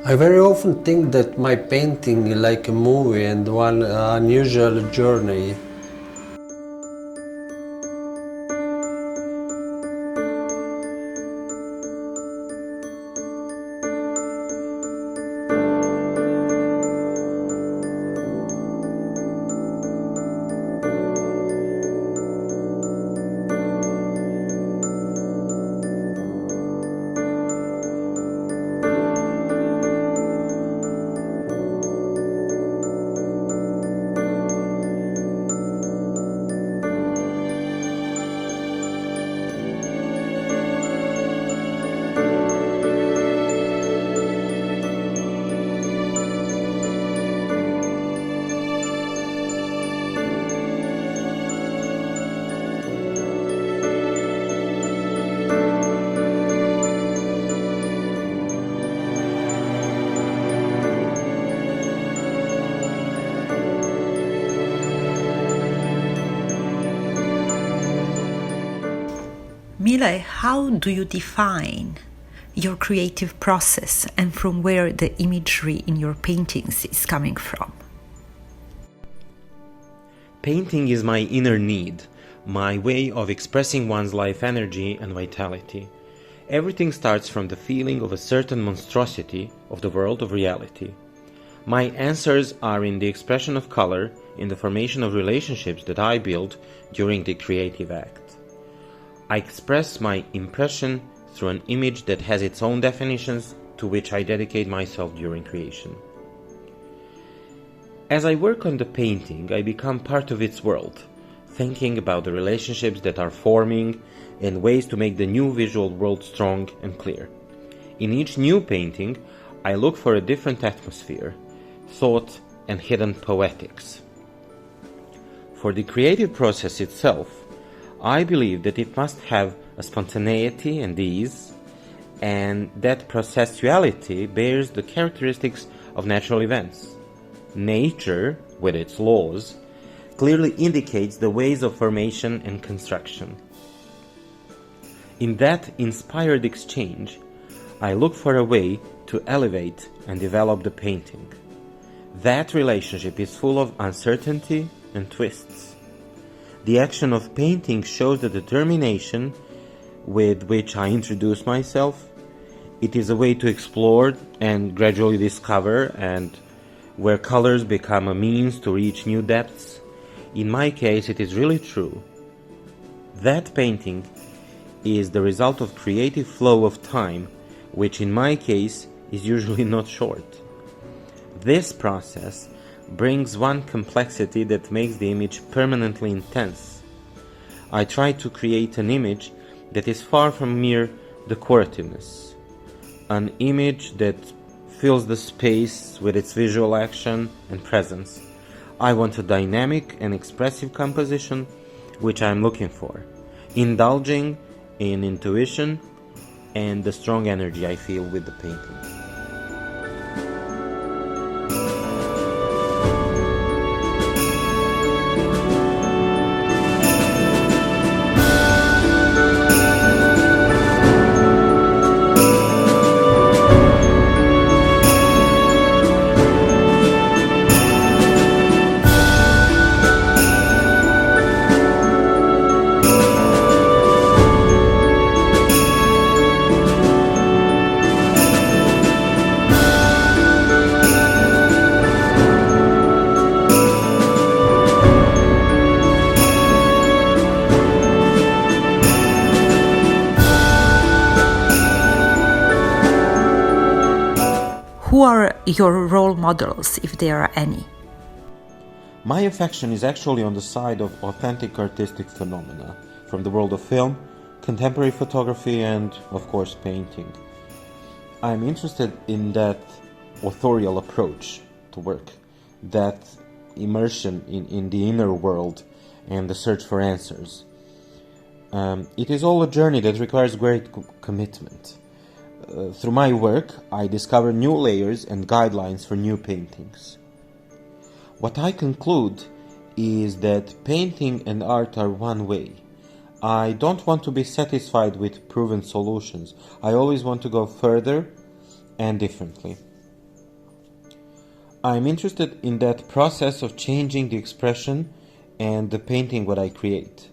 I very often think that my painting is like a movie and one unusual journey. Mile, how do you define your creative process and from where the imagery in your paintings is coming from? Painting is my inner need, my way of expressing one's life energy and vitality. Everything starts from the feeling of a certain monstrosity of the world of reality. My answers are in the expression of color, in the formation of relationships that I build during the creative act. I express my impression through an image that has its own definitions to which I dedicate myself during creation. As I work on the painting, I become part of its world, thinking about the relationships that are forming and ways to make the new visual world strong and clear. In each new painting, I look for a different atmosphere, thought, and hidden poetics. For the creative process itself, I believe that it must have a spontaneity and ease, and that processuality bears the characteristics of natural events. Nature, with its laws, clearly indicates the ways of formation and construction. In that inspired exchange, I look for a way to elevate and develop the painting. That relationship is full of uncertainty and twists. The action of painting shows the determination with which I introduce myself. It is a way to explore and gradually discover, and where colors become a means to reach new depths. In my case, it is really true. That painting is the result of creative flow of time, which in my case is usually not short. This process brings one complexity that makes the image permanently intense. I try to create an image that is far from mere decorativeness, an image that fills the space with its visual action and presence. I want a dynamic and expressive composition, which I am looking for, indulging in intuition and the strong energy I feel with the painting. Who are your role models, if there are any? My affection is actually on the side of authentic artistic phenomena, from the world of film, contemporary photography, and, of course, painting. I'm interested in that authorial approach to work, that immersion in the inner world and the search for answers. It is all a journey that requires great commitment. Through my work, I discover new layers and guidelines for new paintings. What I conclude is that painting and art are one way. I don't want to be satisfied with proven solutions. I always want to go further and differently. I'm interested in that process of changing the expression and the painting what I create.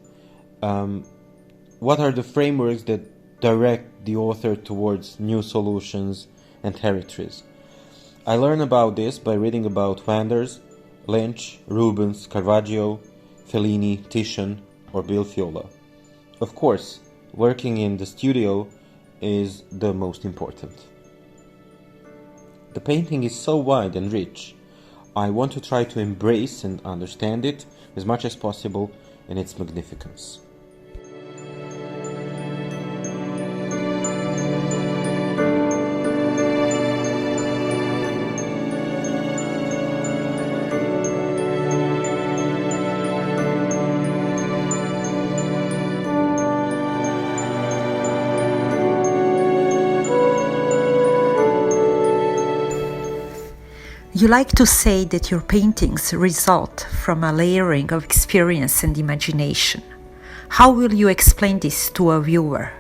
What are the frameworks that direct the author towards new solutions and territories? I learn about this by reading about Wanders, Lynch, Rubens, Caravaggio, Fellini, Titian, or Bill Fiola. Of course, working in the studio is the most important. The painting is so wide and rich. I want to try to embrace and understand it as much as possible in its magnificence. You like to say that your paintings result from a layering of experience and imagination. How will you explain this to a viewer?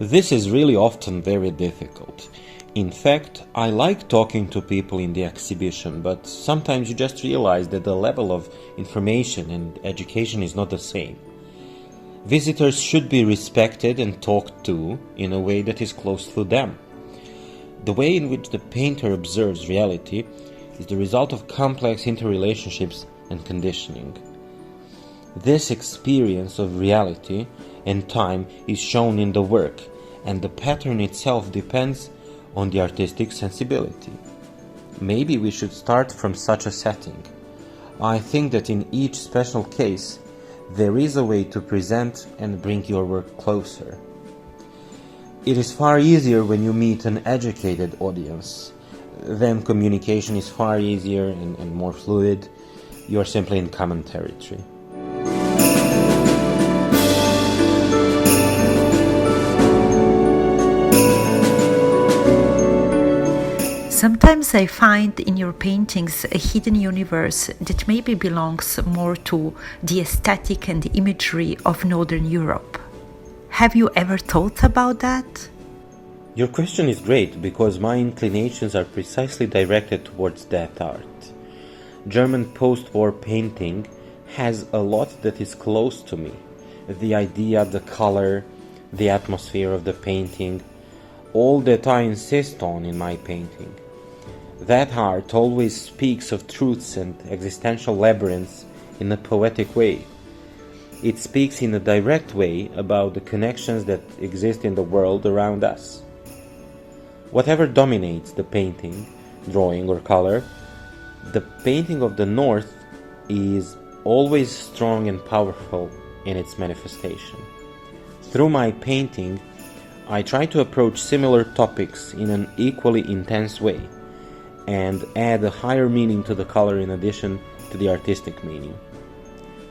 This is really often very difficult. In fact, I like talking to people in the exhibition, but sometimes you just realize that the level of information and education is not the same. Visitors should be respected and talked to in a way that is close to them. The way in which the painter observes reality is the result of complex interrelationships and conditioning. This experience of reality and time is shown in the work, and the pattern itself depends on the artistic sensibility. Maybe we should start from such a setting. I think that in each special case, there is a way to present and bring your work closer. It is far easier when you meet an educated audience. Then communication is far easier and more fluid. You are simply in common territory. Sometimes I find in your paintings a hidden universe that maybe belongs more to the aesthetic and the imagery of Northern Europe. Have you ever thought about that? Your question is great because my inclinations are precisely directed towards that art. German post-war painting has a lot that is close to me. The idea, the color, the atmosphere of the painting, all that I insist on in my painting. That art always speaks of truths and existential labyrinths in a poetic way. It speaks in a direct way about the connections that exist in the world around us. Whatever dominates the painting, drawing or color, the painting of the North is always strong and powerful in its manifestation. Through my painting, I try to approach similar topics in an equally intense way and add a higher meaning to the color in addition to the artistic meaning.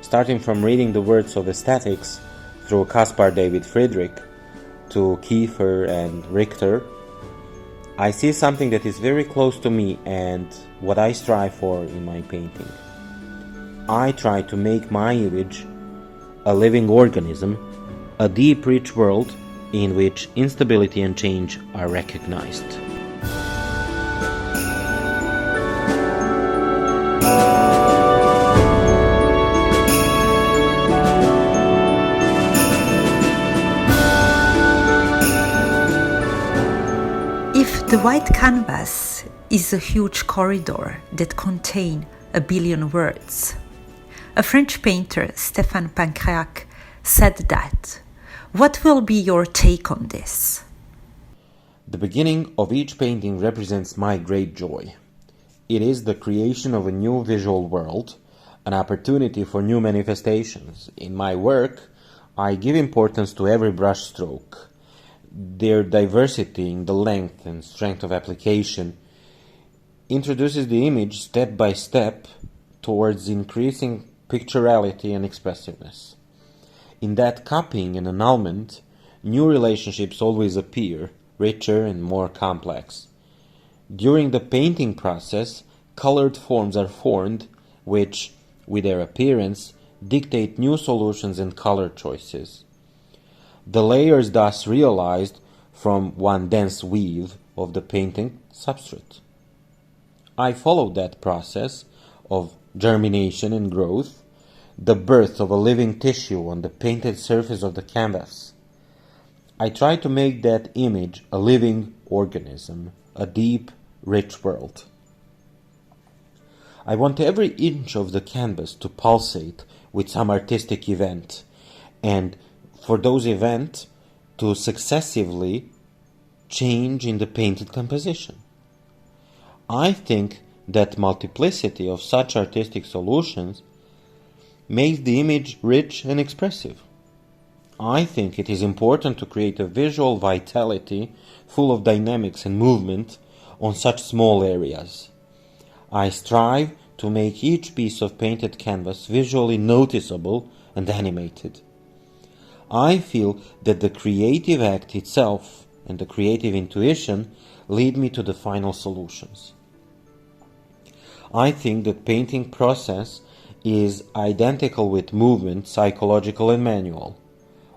Starting from reading the words of aesthetics through Caspar David Friedrich to Kiefer and Richter, I see something that is very close to me and what I strive for in my painting. I try to make my image a living organism, a deep, rich world in which instability and change are recognized. If the white canvas is a huge corridor that contains a billion words, a French painter, Stéphane Pancréac, said that. What will be your take on this? The beginning of each painting represents my great joy. It is the creation of a new visual world, an opportunity for new manifestations. In my work, I give importance to every brush stroke. Their diversity in the length and strength of application introduces the image step by step towards increasing pictoriality and expressiveness. In that copying and annulment, new relationships always appear, richer and more complex. During the painting process, colored forms are formed which, with their appearance, dictate new solutions and color choices. The layers thus realized from one dense weave of the painting substrate. I followed that process of germination and growth, the birth of a living tissue on the painted surface of the canvas. I tried to make that image a living organism, a deep, rich world. I want every inch of the canvas to pulsate with some artistic event, and for those events to successively change in the painted composition. I think that multiplicity of such artistic solutions makes the image rich and expressive. I think it is important to create a visual vitality full of dynamics and movement on such small areas. I strive to make each piece of painted canvas visually noticeable and animated. I feel that the creative act itself and the creative intuition lead me to the final solutions. I think that painting process is identical with movement, psychological and manual.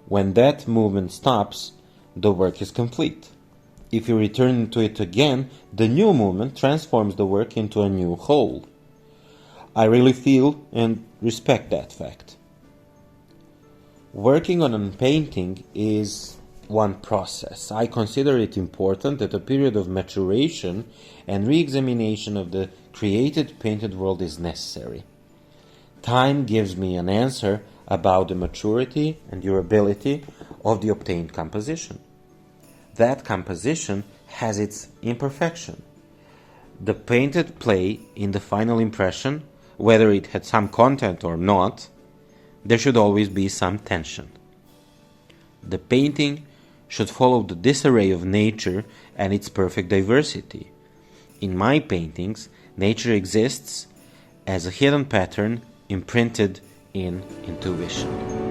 When that movement stops, the work is complete. If you return to it again, the new movement transforms the work into a new whole. I really feel and respect that fact. Working on a painting is one process. I consider it important that a period of maturation and re-examination of the created painted world is necessary. Time gives me an answer about the maturity and durability of the obtained composition. That composition has its imperfection. The painted play in the final impression, whether it had some content or not, there should always be some tension. The painting should follow the disarray of nature and its perfect diversity. In my paintings, nature exists as a hidden pattern imprinted in intuition.